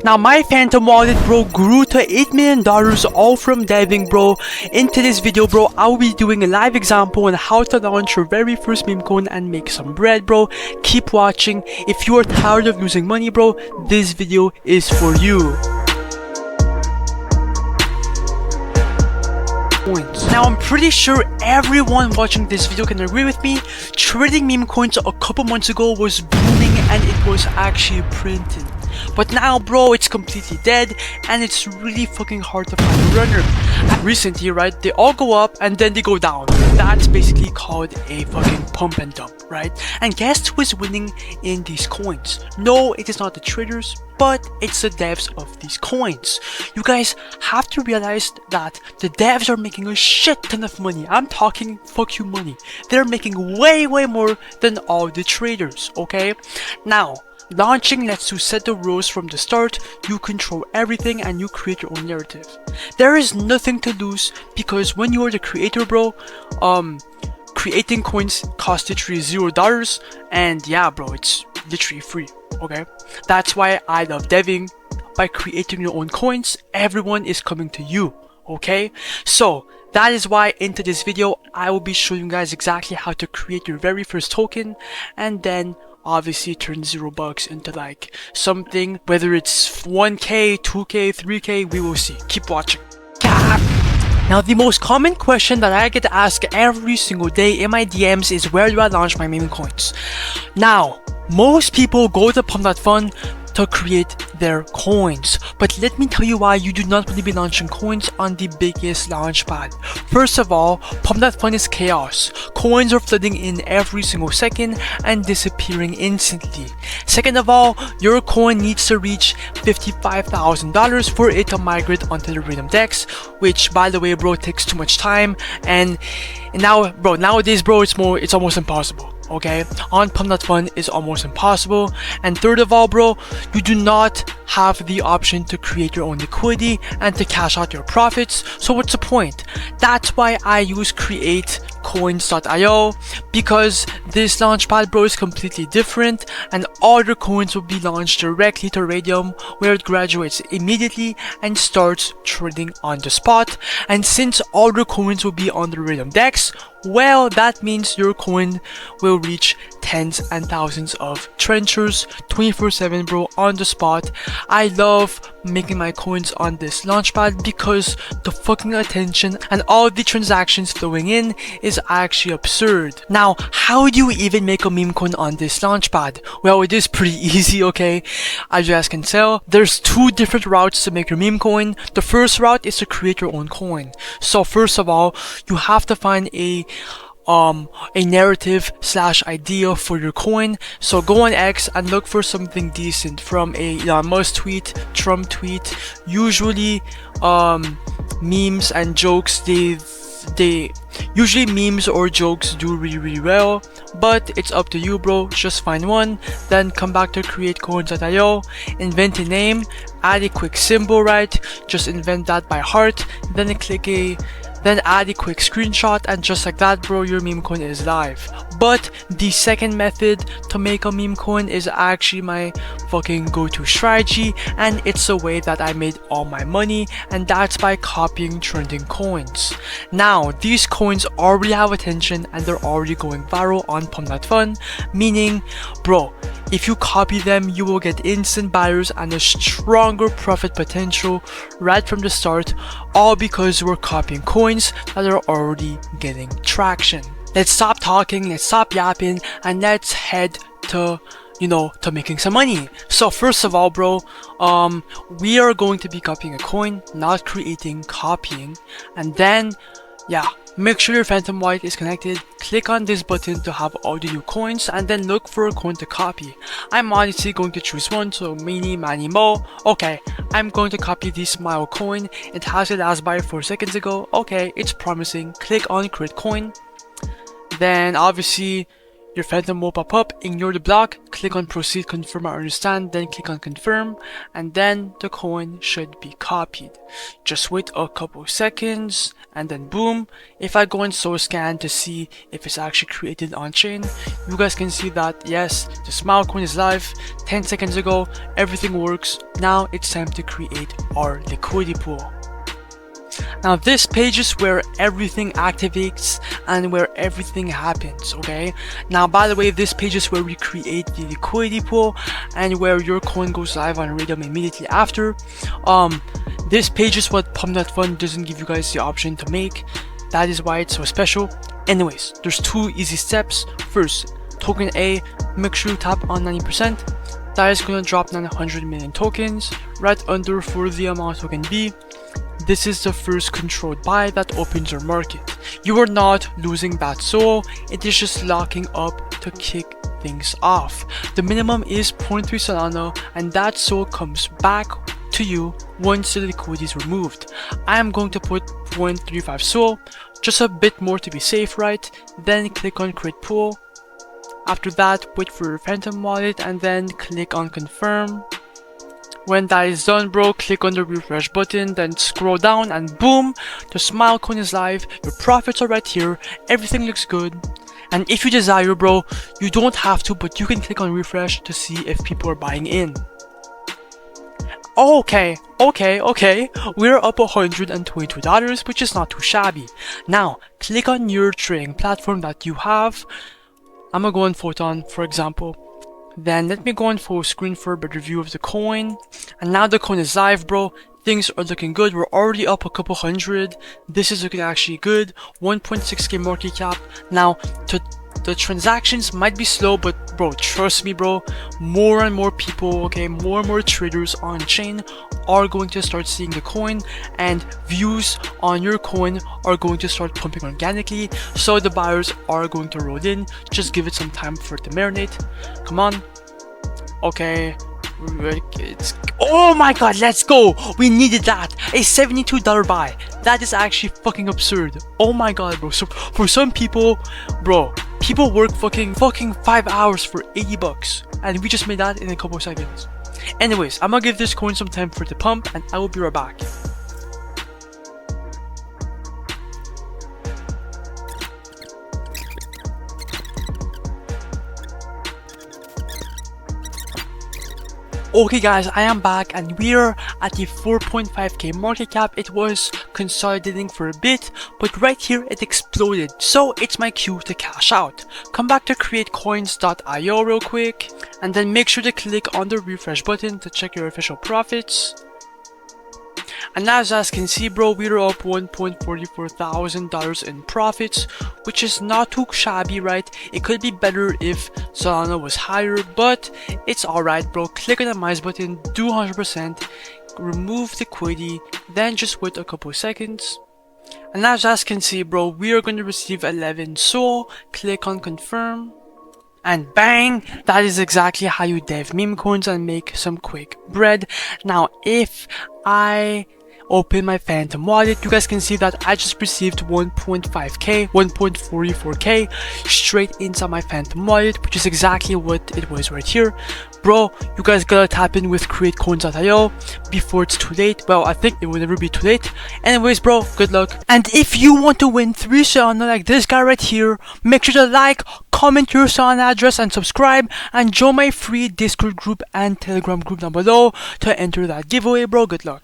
Now my Phantom wallet, bro, grew to $8 million all from deving, bro. Into this video, bro, I will be doing a live example on how to launch your very first meme coin and make some bread, bro. Keep watching. If you are tired of losing money, bro, this video is for you. Now I'm pretty sure everyone watching this video can agree with me, trading meme coins a couple months ago was booming and it was actually printing. But now, bro, it's completely dead and it's really fucking hard to find a runner. And recently, right, they all go up and then they go down. That's basically called a fucking pump and dump, right? And guess who is winning in these coins? No, it is not the traders, but it's the devs of these coins. You guys have to realize that the devs are making a shit ton of money. I'm talking fuck you money. They're making way more than all the traders, okay? Now, launching lets you set the rules from the start, you control everything and you create your own narrative. There is nothing to lose because when you are the creator, bro, creating coins costs literally $0 and yeah, bro, it's literally free, okay? That's why I love deving. By creating your own coins, everyone is coming to you, okay? So that is why into this video, I will be showing you guys exactly how to create your very first token and then obviously turn $0 into like something, whether it's 1k, 2k, 3k, we will see. Keep watching. Now the most common question that I get asked every single day in my DMs is where do I launch my meme coins? Now, most people go to Pump.Fun to create their coins, but let me tell you why you do not want to be launching coins on the biggest launch pad. First of all, Pump.Fun is chaos. Coins are flooding in every single second and disappearing instantly. Second of all, your coin needs to reach $55,000 for it to migrate onto the random DEX, which by the way, bro, takes too much time and now, bro, nowadays, bro, it's almost impossible. Okay, on Pump.Fun is almost impossible. And third of all, bro, you do not have the option to create your own liquidity and to cash out your profits. So what's the point? That's why I use createcoins.io, because this launchpad, bro, is completely different and all your coins will be launched directly to Radium, where it graduates immediately and starts trading on the spot. And since all your coins will be on the Radium DEX, well, that means your coin will reach tens and thousands of trenchers 24/7, bro, on the spot. I love making my coins on this launchpad because the fucking attention and all the transactions flowing in is actually absurd. Now, how do you even make a meme coin on this launchpad? Well, it is pretty easy, okay? As you guys can tell, there's two different routes to make your meme coin. The first route is to create your own coin. So first of all, you have to find a narrative / idea for your coin. So go on X and look for something decent from a Elon Musk tweet, Trump tweet. Usually memes and jokes, they usually memes or jokes do really well, but it's up to you, bro. Just find one, then come back to createcoins.io, invent a name, add a quick symbol, right? Just invent that by heart, then then add a quick screenshot, and just like that, bro, your meme coin is live. But the second method to make a meme coin is actually my fucking go-to strategy, and it's the way that I made all my money, and that's by copying trending coins. Now, these coins already have attention and they're already going viral on Pump.Fun, meaning, bro, if you copy them, you will get instant buyers and a stronger profit potential right from the start, all because we're copying coins that are already getting traction. Let's stop talking, let's stop yapping, and let's head to, to making some money. So first of all, bro, we are going to be copying a coin, not creating, copying. And then, yeah, make sure your Phantom wallet is connected. Click on this button to have all the new coins and then look for a coin to copy. I'm honestly going to choose one, so Mini, Mani, Mo. Okay, I'm going to copy this Smile coin. It has a last buy 4 seconds ago. Okay, it's promising. Click on create coin. Then obviously your phantom will pop up, ignore the block, click on proceed, confirm or understand, then click on confirm, and then the coin should be copied. Just wait a couple seconds, and then boom. If I go on scan to see if it's actually created on chain, you guys can see that yes, the smile coin is live. 10 seconds ago, everything works. Now it's time to create our liquidity pool. Now this page is where everything activates and where everything happens, okay? Now by the way, this page is where we create the liquidity pool and where your coin goes live on Radium immediately after. This page is what Pump.Fun doesn't give you guys the option to make. That is why it's so special. Anyways, there's 2 easy steps. First, token A, make sure you tap on 90%. That is gonna drop 900 million tokens right under for the amount of token B. This is the first controlled buy that opens your market. You are not losing that SOL, it is just locking up to kick things off. The minimum is 0.3 Solana and that SOL comes back to you once the liquidity is removed. I am going to put 0.35 SOL, just a bit more to be safe, right? Then click on create pool. After that, wait for your phantom wallet and then click on confirm. When that is done, bro, click on the refresh button, then scroll down and boom, the smile coin is live, your profits are right here, everything looks good. And if you desire, bro, you don't have to, but you can click on refresh to see if people are buying in. Okay, we're up $122, which is not too shabby. Now, click on your trading platform that you have. I'm gonna go on Photon, for example. Then let me go on full screen for a better view of the coin. And now the coin is live, bro. Things are looking good. We're already up a couple hundred. This is looking actually good. 1.6k market cap. Now, the transactions might be slow, but bro, trust me, bro. More and more people, okay, more and more traders on chain are going to start seeing the coin, and views on your coin are going to start pumping organically. So the buyers are going to roll in. Just give it some time for it to marinate. Come on. Okay. Oh my god, let's go! We needed that! A $72 buy. That is actually fucking absurd. Oh my god, bro. So for some people, bro, people work fucking 5 hours for 80 bucks. And we just made that in a couple of seconds. Anyways, I'm gonna give this coin some time for it to pump and I will be right back. Okay guys, I am back and we're at the 4.5k market cap. It was consolidating for a bit, but right here it exploded. So it's my cue to cash out. Come back to createcoins.io real quick and then make sure to click on the refresh button to check your official profits. And as you guys can see, bro, we're up $1,44,000 in profits, which is not too shabby, right? It could be better if Solana was higher, but it's alright, bro. Click on the minus button, do 100%, remove liquidity, then just wait a couple seconds. And as you guys can see, bro, we are going to receive 11 SOL. Click on confirm. And bang, that is exactly how you dev meme coins and make some quick bread. Now, if I open my phantom wallet, you guys can see that I just received 1.5k, 1.44k straight inside my phantom wallet, which is exactly what it was right here. Bro, you guys gotta tap in with createcoins.io before it's too late. Well, I think it will never be too late. Anyways, bro, good luck. And if you want to win 3 Solana like this guy right here, make sure to like, comment your Solana address and subscribe, and join my free Discord group and Telegram group down below to enter that giveaway, bro. Good luck.